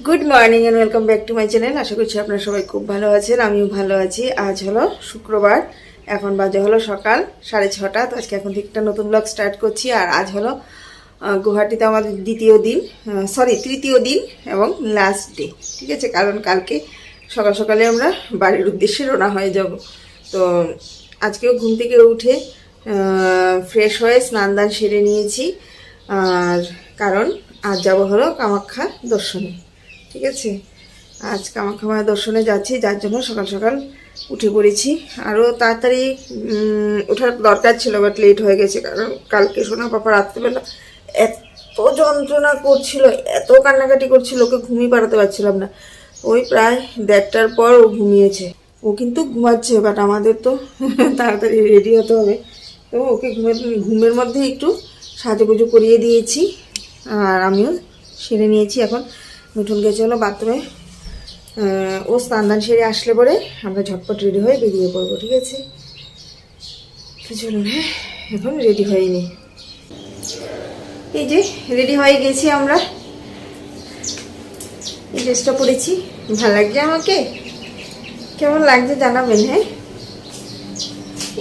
Good morning and welcome back to my channel. আশা করছি আপনারা সবাই খুব ভালো আছেন, আমিও ভালো আছি। আজ হলো শুক্রবার, এখন বাজে হলো সকাল 6:30। তো আজকে এখন থেকে একটা নতুন ব্লগ স্টার্ট করছি। আর আজ হলো গুয়াহাটিতে আমাদের তৃতীয় দিন এবং লাস্ট ডে, ঠিক আছে। কারণ কালকে সকাল সকালে আমরা বাড়ির উদ্দেশ্যে রওনা হয়ে যাব। তো আজকেও ঘুম থেকে উঠে ফ্রেশ হয়ে স্নান দান সেরে নিয়েছি। আর কারণ আজ যাব হলো কামাখ্যা দর্শনে, ঠিক আছে। আজ কামাখ্যা মায়ের দর্শনে যাচ্ছি, যার জন্য সকাল সকাল উঠে পড়েছি। আরও তাড়াতাড়ি ওঠার দরকার ছিল, বাট লেট হয়ে গেছে। কারণ কালকে সোনা পাপা রাত্রেবেলা এত যন্ত্রণা করছিল, এত কান্নাকাটি করছিল, ওকে ঘুমিয়ে পাড়াতে পারছিলাম না। ওই প্রায় 1:30টার পর ও ঘুমিয়েছে। ও কিন্তু ঘুমাচ্ছে, বাট আমাদের তো তাড়াতাড়ি রেডি হতে হবে। তো ওকে ঘুমের মধ্যে একটু সাজুগুজু করিয়ে দিয়েছি, আর আমিও সেরে নিয়েছি। এখন মিঠুন গেছে হলো বাথরুমে, ও স্নান দান সেরে আসলে পরে আমরা ঝটপট রেডি হয়ে বেরিয়ে পড়বো, ঠিক আছে। তো চলুন, এখন রেডি হয়নি, এই যে রেডি হয়ে গেছি আমরা। এই ড্রেসটা পরেছি, ভালো লাগছে আমাকে? কেমন লাগছে জানাবেন। হ্যাঁ,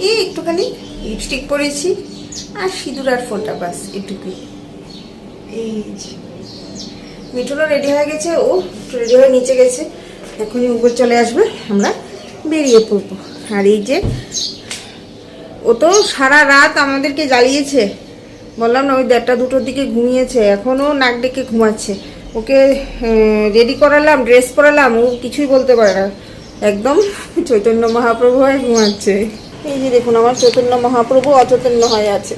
এই একটুখানি লিপস্টিক পরেছি আর সিঁদুর আর ফোঁটা, বাস এটুকুই। এই যে মিঠুনও রেডি হয়ে গেছে, ও রেডি হয়ে নিচে গেছে, এখনই উপরে চলে আসবে, আমরা বেরিয়ে পড়বো। আর এই যে ও তো সারা রাত আমাদেরকে জ্বালিয়েছে, বললাম না, ওই 1:30-2টোর দিকে ঘুমিয়েছে, এখনও নাক ডেকে ঘুমাচ্ছে। ওকে রেডি করালাম, ড্রেস পরালাম, ও কিছুই বলতে পারে না, একদম চৈতন্য মহাপ্রভু হয়ে ঘুমাচ্ছে। এই যে দেখুন, আমার চৈতন্য মহাপ্রভু অচৈতন্য হয়ে আছে।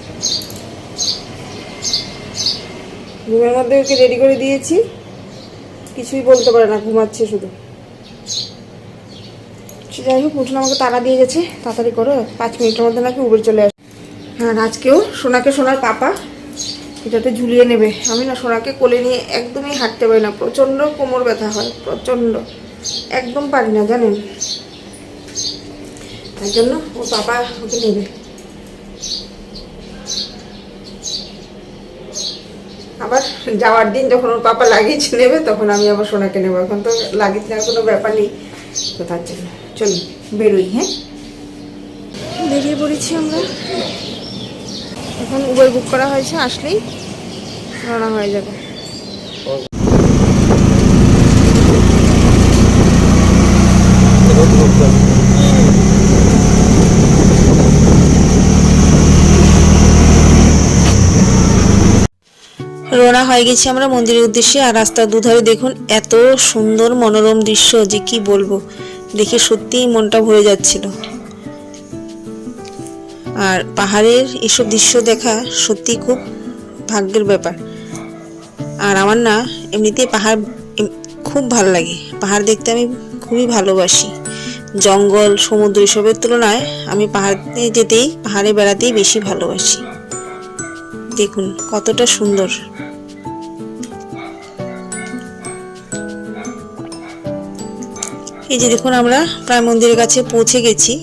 ঘুমের মধ্যে ওকে রেডি করে দিয়েছি, কিছুই বলতে পারে না, ঘুমাচ্ছে শুধু। যাই হোক, উঠুন আমাকে তাড়া দিয়ে গেছে, তাড়াতাড়ি করো, 5 মিনিটের মধ্যে নাকি উবের চলে আসে। হ্যাঁ, আজকেও সোনাকে সোনার পাপা এটাতে ঝুলিয়ে নেবে। আমি না সোনাকে কোলে নিয়ে একদমই হাঁটতে পারি না, প্রচণ্ড কোমর ব্যথা হয়, প্রচণ্ড, একদম পারি না জানেন। তার জন্য ও পাপা ওকে নেবে। আবার যাওয়ার দিন যখন ওর পাপা লাগেজ নেবে, তখন আমি আবার সোনাকে নেবো। এখন তো লাগেজ নেওয়ার কোনো ব্যাপার নেই, তো তার জন্য চলুন বেরোই। হ্যাঁ, বেরিয়ে পড়েছি আমরা, এখন উবের বুক করা হয়েছে, আসলেই রওনা হয়ে যাবে। রওনা হয়ে গেছি আমরা মন্দিরের উদ্দেশ্যে। আর রাস্তার দুধারে দেখুন এত সুন্দর মনোরম দৃশ্য যে কি বলবো, দেখে সত্যিই মনটা ভরে যাচ্ছিল। আর পাহাড়ের এসব দৃশ্য দেখা সত্যি খুব ভাগ্যের ব্যাপার। আর আমার না এমনিতেই পাহাড় খুব ভালো লাগে, পাহাড় দেখতে আমি খুবই ভালোবাসি। জঙ্গল, সমুদ্র এসবের তুলনায় আমি পাহাড়ে বেড়াতেই বেশি ভালোবাসি। দেখুন কতটা সুন্দর। এই যে দেখুন, আমরা প্রায় মন্দিরের কাছে পৌঁছে গেছি।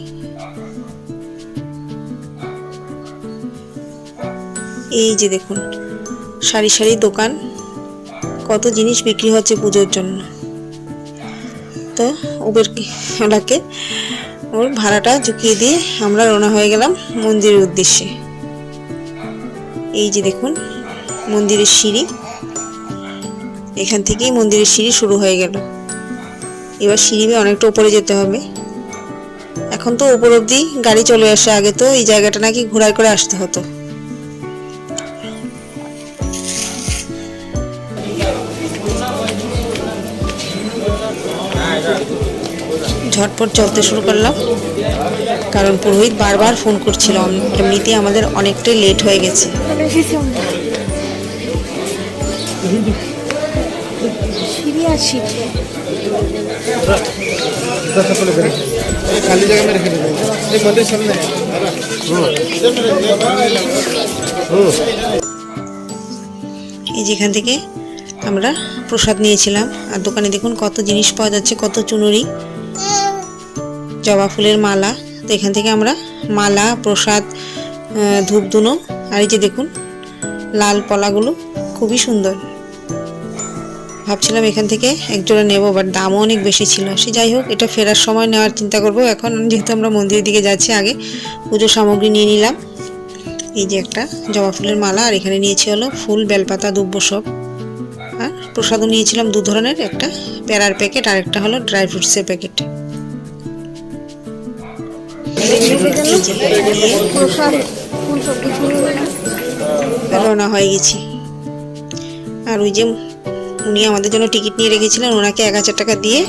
এই যে দেখুন, সারি সারি দোকান, কত জিনিস বিক্রি হচ্ছে পুজোর জন্য। তো ওনাকে ওর ভাড়াটা চুকিয়ে দিয়ে আমরা রওনা হয়ে গেলাম মন্দিরের উদ্দেশ্যে। এই যে দেখুন মন্দিরের সিঁড়ি, এখান থেকেই মন্দিরের সিঁড়ি শুরু হয়ে গেল। এবার সিঁড়ি বেয়ে অনেকটা উপরে যেতে হবে। এখন তো উপর অব্দি গাড়ি চলে আসে, আগে তো এই জায়গাটা নাকি ঘোড়ায় করে আসতে হতো। ঝটপট চলতে শুরু করলাম, কারণ পুরোহিত বারবার ফোন করছিল, এমনিতেই আমাদের অনেকটাই লেট হয়ে গেছে। সিঁড়ি আর সিঁড়ি এই যেখান থেকে আমরা প্রসাদ নিয়েছিলাম। আর দোকানে দেখুন কত জিনিস পাওয়া যাচ্ছে, কত চুনুরি, জবা ফুলের মালা। তো এখান থেকে আমরা মালা, প্রসাদ, ধূপধুনো, আর এই যে দেখুন লাল পলাগুলো খুবই সুন্দর, ভাবছিলাম এখান থেকে একজোড়া নেব, বাট দামও অনেক বেশি ছিল। সে যাই হোক, এটা ফেরার সময় নেওয়ার চিন্তা করব। এখন যেহেতু আমরা মন্দিরের দিকে যাচ্ছি, আগে পুজোর সামগ্রী নিয়ে নিলাম। এই যে একটা জবা ফুলের মালা, আর এখানে নিয়েছি হলো ফুল, বেলপাতা, দুব্ব সব। আর প্রসাদও নিয়েছিলাম 2 ধরনের, একটা প্যারার প্যাকেট আর একটা হলো ড্রাই ফ্রুটসের প্যাকেট। রওনা হয়ে গেছি। আর ওই যে উনি আমাদের জন্য টিকিট নিয়ে রেখেছিলেন, ওনাকে 1000 টাকা দিয়ে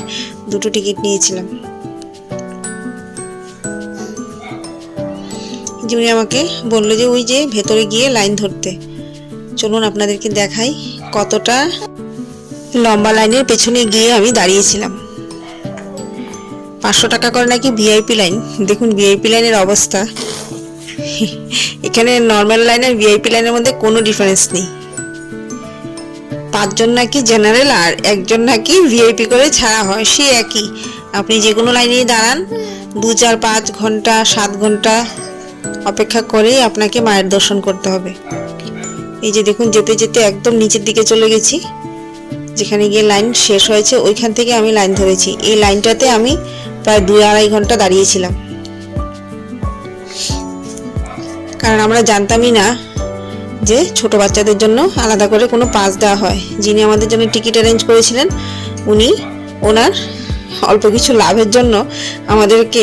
2টো টিকিট নিয়েছিলাম। যে উনি আমাকে বললো যে ওই যে ভেতরে গিয়ে লাইন ধরতে। চলুন আপনাদেরকে দেখাই কতটা লম্বা লাইনের পেছনে গিয়ে আমি দাঁড়িয়েছিলাম। 500 টাকা করে নাকি ভিআইপি লাইন। দেখুন ভিআইপি লাইনের অবস্থা। এখানে নর্মাল লাইন আর ভিআইপি লাইনের মধ্যে কোনো ডিফারেন্স নেই। 5 জন নাকি জেনারেল আর 1 জন নাকি ভিআইপি করে ছাড়া হয়, সে একই। আপনি যে কোনো লাইনে দাঁড়ান, 2, 4, 5 ঘন্টা 7 ঘন্টা অপেক্ষা করেই আপনাকে মায়ের দর্শন করতে হবে। এই যে দেখুন, যেতে যেতে একদম নিচের দিকে চলে গেছি। যেখানে গিয়ে লাইন শেষ হয়েছে ওইখান থেকে আমি লাইন ধরেছি। এই লাইনটাতে আমি প্রায় 2-2.5 ঘন্টা দাঁড়িয়েছিলাম, কারণ আমরা জানতামই না যে ছোট বাচ্চাদের জন্য আলাদা করে কোনো পাস দেওয়া হয়। যিনি আমাদের জন্য টিকিট অ্যারেঞ্জ করেছিলেন, উনি ওনার অল্প কিছু লাভের জন্য আমাদেরকে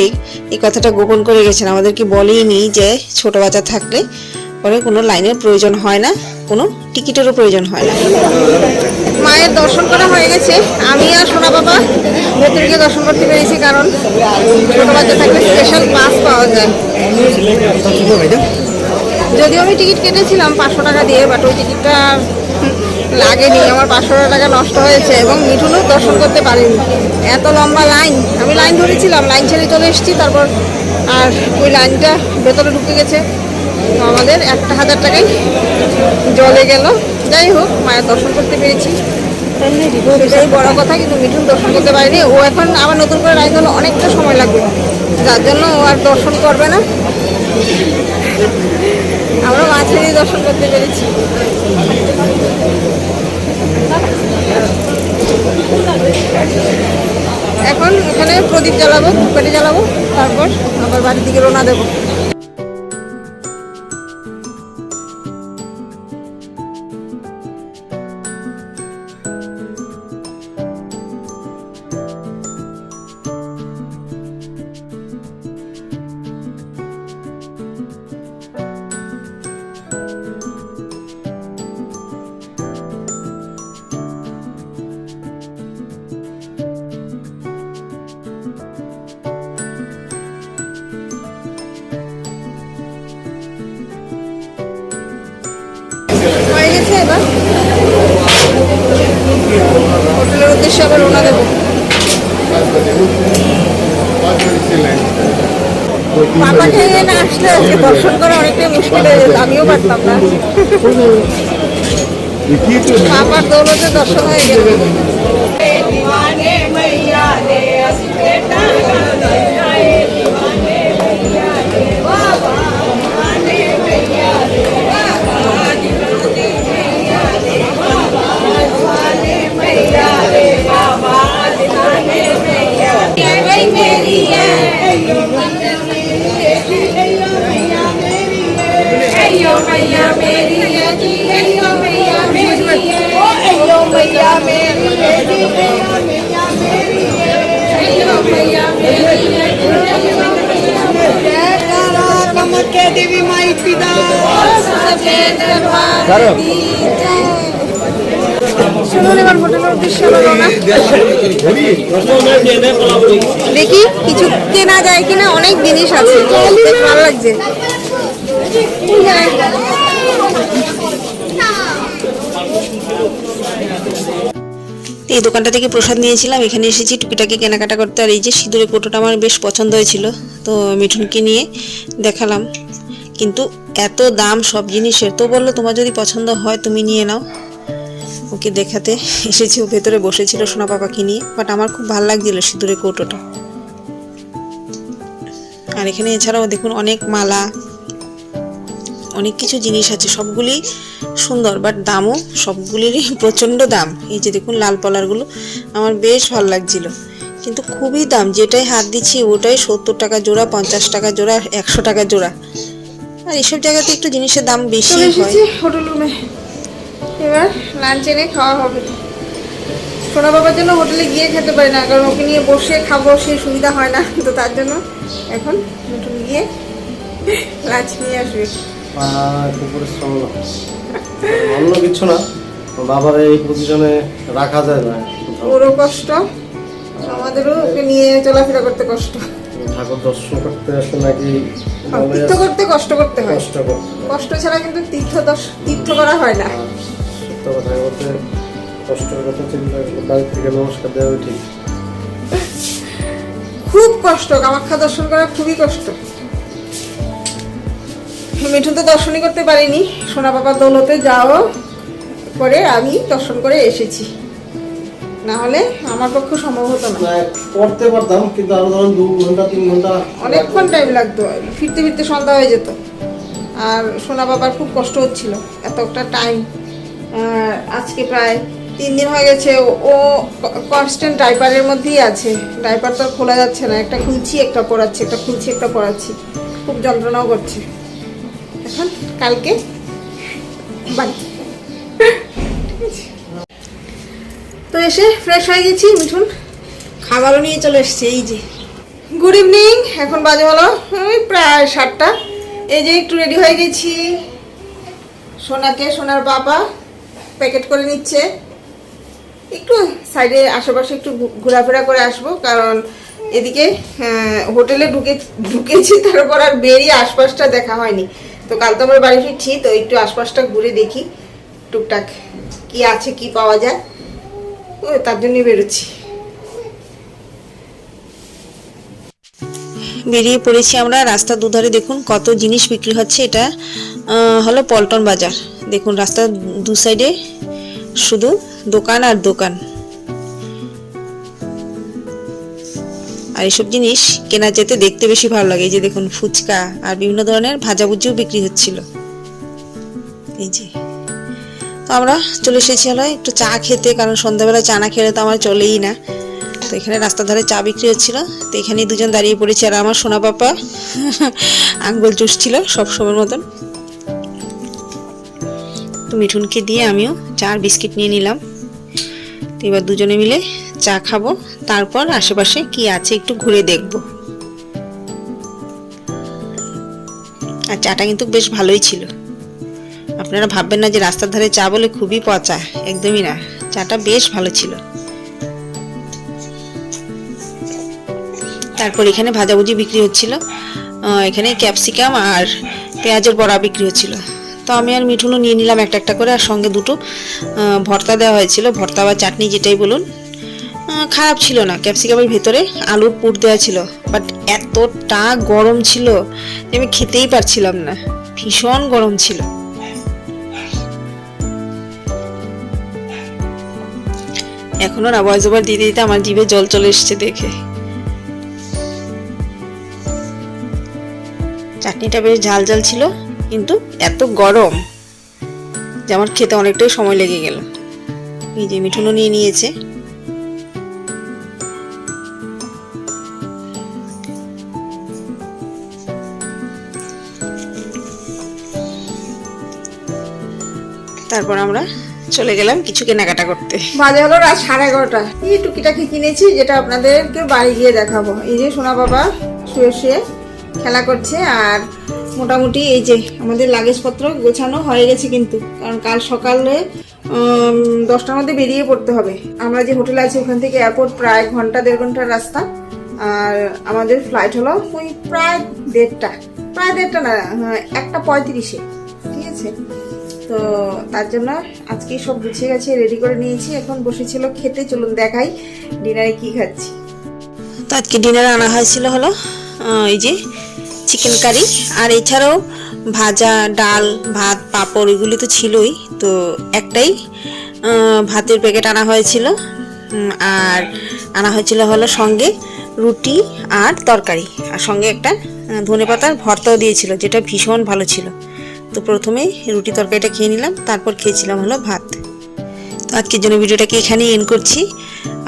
এই কথাটা গোপন করে গেছেন। আমাদেরকে বলেইনি যে ছোট বাচ্চা থাকলে পরে কোনো লাইনের প্রয়োজন হয় না, কোনো টিকিটেরও প্রয়োজন হয় না। মায়ের দর্শন করা হয়ে গেছে। আমি আর সোনা বাবা ভেতরে গিয়ে দর্শন করতে পেরেছি, কারণ ছোট বাচ্চা থাকলে স্পেশাল পাস পাওয়া যায়। যদিও আমি টিকিট কেটেছিলাম 500 টাকা দিয়ে, বাট ওই টিকিটটা লাগেনি। আমার 500 টাকা নষ্ট হয়েছে এবং মিঠুনও দর্শন করতে পারিনি। এত লম্বা লাইন, আমি লাইন ধরেছিলাম, লাইন ছেড়ে চলে এসেছি। তারপর আর ওই লাইনটা ভেতরে ঢুকে গেছে, তো আমাদের 1000 টাকাই জলে গেল। যাই হোক, মায়ের দর্শন করতে পেরেছি, সেটাই বড় কথা। কিন্তু মিঠুন দর্শন করতে পারেনি। ও এখন আবার নতুন করে লাইন হলো, অনেকটা সময় লাগবে, যার জন্য ও আর দর্শন করবে না। আমরা মা ছেড়েই দর্শন করতে পেরেছি। এখন এখানে প্রদীপ জ্বালাবো, ধূপকাঠি জ্বালাবো, তারপর আবার বাড়ির দিকে রওনা দেবো। হয়ে গেছে, এবার হোটেলের উদ্দেশ্যে আবার রওনা দেবো। পাপাকে না আসলে আজকে দর্শন করা অনেকটাই মুশকিল হয়ে যেত, আমিও পারতাম না। পাপার দৌলতে দর্শন হয়ে গেল। देवी माई पिता শুনুন, এবার হোটেলের উদ্দেশ্যে দেখি কিছু কেনা যায় কিনা। অনেক জিনিস আছে, ভালো লাগছে। এই দোকানটা থেকে প্রসাদ নিয়েছিলাম, এখানে এসেছি টুকিটাকি কেনাকাটা করতে। আর এই যে সিঁদুরের কৌটোটা আমার বেশ পছন্দ হয়েছিল, তো মিঠুনকে নিয়ে দেখালাম। কিন্তু এত দাম সব জিনিসের, তো বললো তোমার যদি পছন্দ হয় তুমি নিয়ে নাও। ওকে দেখাতে এসেছি, ও ভেতরে বসেছিল সোনা পাপাকে নিয়ে। বাট আমার খুব ভালো লাগছিল সিঁদুরের কৌটোটা। আর এখানে এছাড়াও দেখুন অনেক মালা, অনেক কিছু জিনিস আছে, সবগুলি সুন্দর, বাট দামও সবগুলিরই প্রচণ্ড দাম। এই যে দেখুন লাল পলারগুলো আমার বেশ ভালো লাগছিল, কিন্তু খুবই দাম। যেটাই হাত দিচ্ছি ওটাই 70 টাকা জোড়া, 50 টাকা জোড়া, 100 টাকা জোড়া। আর এইসব জায়গাতে একটু জিনিসের দাম বেশি হয়। হোটেল রুমে এবার লাঞ্চ এনে খাওয়া হবে। সোনা বাবার জন্য হোটেলে গিয়ে খেতে পারি না, কারণ ওকে নিয়ে বসে খাবো সেই সুবিধা হয় না, তো তার জন্য এখন হোটেল গিয়ে লাঞ্চ নিয়ে আসবে। অন্য কিছু না, বাবার এই পজিশনে রাখা যায় না, ওরও কষ্ট, আমাদেরও ওকে নিয়ে চলাফেরা করতে কষ্ট। ঠাকুর দর্শন করতে আসে নাকি তীর্থ করতে কষ্ট করতে হয়, কষ্ট ছাড়া কিন্তু তীর্থ করা হয় না। সত্য কথা বলতে কষ্টের কথা চিন্তা করলে বাড়ি থেকে নমস্কার দেওয়া ঠিক। খুব কষ্ট, কামাখ্যা দর্শন করা খুবই কষ্ট। মিঠুন তো দর্শনই করতে পারিনি, সোনা বাবার দৌলতে যাও করে আমি দর্শন করে এসেছি, না হলে আমার পক্ষে সম্ভব হতো না। করতে পারতাম, কিন্তু আরো ধরুন 2 ঘন্টা 3 ঘন্টা অনেকক্ষণ টাইম লাগতো, ফিরতে ফিরতে সন্ধ্যা হয়ে যেত। আর সোনা বাবার খুব কষ্ট হচ্ছিল এতটা টাইম। আজকে প্রায় 3 দিন হয়ে গেছে ও কনস্ট্যান্ট ডাইপারের মধ্যেই আছে, ডাইপার তো খোলা যাচ্ছে না, একটা খুলছি একটা পরাচ্ছি, একটা খুলছি একটা পরাচ্ছি, খুব যন্ত্রণাও করছে। এখন কালকে বাড়ি তো এসে ফ্রেশ হয়ে গেছি, মিঠুন খাবারও নিয়ে চলে এসছে। এই যে গুড ইভিনিং, এখন বাজে হলো প্রায় 7টা। এই যে একটু রেডি হয়ে গেছি, সোনার বাবা প্যাকেট করে নিচ্ছে, একটু সাইডে আশেপাশে একটু ঘোরাফেরা করে আসবো, কারণ এদিকে হোটেলে ঢুকেছি, তারপর আর বেরিয়ে আশপাশটা দেখা হয়নি। তো কাল তো আমরা বাড়ি ফিরছি, তো একটু আশপাশটা ঘুরে দেখি টুকটাক কি আছে কি পাওয়া যায়, তার জন্যই বেরোচ্ছি। বেরিয়ে পড়েছি আমরা। রাস্তার দুধারে দেখুন কত জিনিস বিক্রি হচ্ছে। এটা হলো পল্টন বাজার। দেখুন রাস্তার দু সাইডে শুধু দোকান আর দোকান, আর এইসব জিনিস কেনা যেতে দেখতে বেশি ভালো লাগে। এই যে দেখুন ফুচকা আর বিভিন্ন ধরনের ভাজাভুজিও বিক্রি হচ্ছিল। এই যে তো আমরা চলে এসেছি হলো একটু চা খেতে, কারণ সন্ধ্যাবেলা চা না খেলে তো আমার চলেই না। তো এখানে রাস্তার ধারে চা বিক্রি হচ্ছিল, তো এখানে দুজন দাঁড়িয়ে পড়েছি। আর আমার সোনা পাপা আঙ্গুল চুষছিল সবসময়ের মতন। তো মিঠুনকে দিয়ে আমিও চা আর বিস্কিট নিয়ে নিলাম। তো এবার দুজনে মিলে চা খাবো, তারপর আশেপাশে কি আছে একটু ঘুরে দেখব। আর চাটা কিন্তু বেশ ভালোই ছিল। আপনারা ভাববেন না যে রাস্তার ধারে চা বলে খুবই পচা, একদমই না, চাটা বেশ ভালো ছিল। তারপর এখানে ভাজাভুজি বিক্রি হচ্ছিল, এখানে ক্যাপসিকাম আর পেঁয়াজের বড়া বিক্রি হচ্ছিল। তো আমি আর মিঠুনও নিয়ে নিলাম একটা একটা করে, আর সঙ্গে দুটো ভর্তা দেওয়া হয়েছিল, ভর্তা বা চাটনি যেটাই বলুন। খারাপ ছিল না, ক্যাপসিকামের ভেতরে আলুর পুর দেওয়া ছিল, বাট এতটা গরম ছিল যে আমি খেতেই পারছিলাম না, ভীষণ গরম ছিল। এখনো না ভয়েস ওভার দিতে দিতে আমার জিভে জল চলে এসছে দেখে। চাটনিটা বেশ ঝাল ঝাল ছিল, কিন্তু এত গরম যে আমার খেতে অনেকটাই সময় লেগে গেল। এই যে মিঠুনও নিয়ে নিয়েছে। তারপর আমরা চলে গেলাম কিছু কেনাকাটা করতে। বাজে হলো রাত 11:30। এই টুকিটাকি কিনেছি, যেটা আপনাদেরকে বাড়ি গিয়ে দেখাবো। এই যে সোনা বাবা শুয়ে শুয়ে খেলা করছে, আর মোটামুটি এই যে আমাদের লাগেজপত্র গোছানো হয়ে গেছে, কিন্তু কারণ কাল সকালে 10টার মধ্যে বেরিয়ে পড়তে হবে। আমরা যে হোটেলে আছি ওখান থেকে এয়ারপোর্ট প্রায় 1-1.5 ঘন্টার রাস্তা, আর আমাদের ফ্লাইট হলো ওই প্রায় 1:30 না, 1:35-এ, ঠিক আছে। তো তার জন্য আজকে সব গুছিয়ে গেছে, রেডি করে নিয়েছি। এখন বসেছিল খেতে, চলুন দেখাই ডিনারে কি খাচ্ছি। তো আজকে ডিনারে আনা হয়েছিল হলো এই যে চিকেন কারি, আর এছাড়াও ভাজা, ডাল, ভাত, পাঁপড়, এগুলি তো ছিলই। তো একটাই ভাতের প্যাকেট আনা হয়েছিল, আর আনা হয়েছিল হলো সঙ্গে রুটি আর তরকারি, আর সঙ্গে একটা ধনেপাতার ভর্তাও দিয়েছিল, যেটা ভীষণ ভালো ছিল। তো প্রথমে রুটি তরকারিটা খেয়ে নিলাম, তারপর খেয়েছিলাম হলো ভাত। তো আজকের জন্য ভিডিওটাকে এখানেই এন্ড করছি।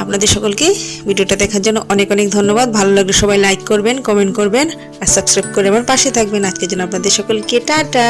আপনাদের সকলকে ভিডিওটা দেখার জন্য অনেক অনেক ধন্যবাদ। ভালো লাগলে সবাই লাইক করবেন, কমেন্ট করবেন আর সাবস্ক্রাইব করে আমার পাশে থাকবেন। আজকের জন্য আপনাদের সকলকে টাটা।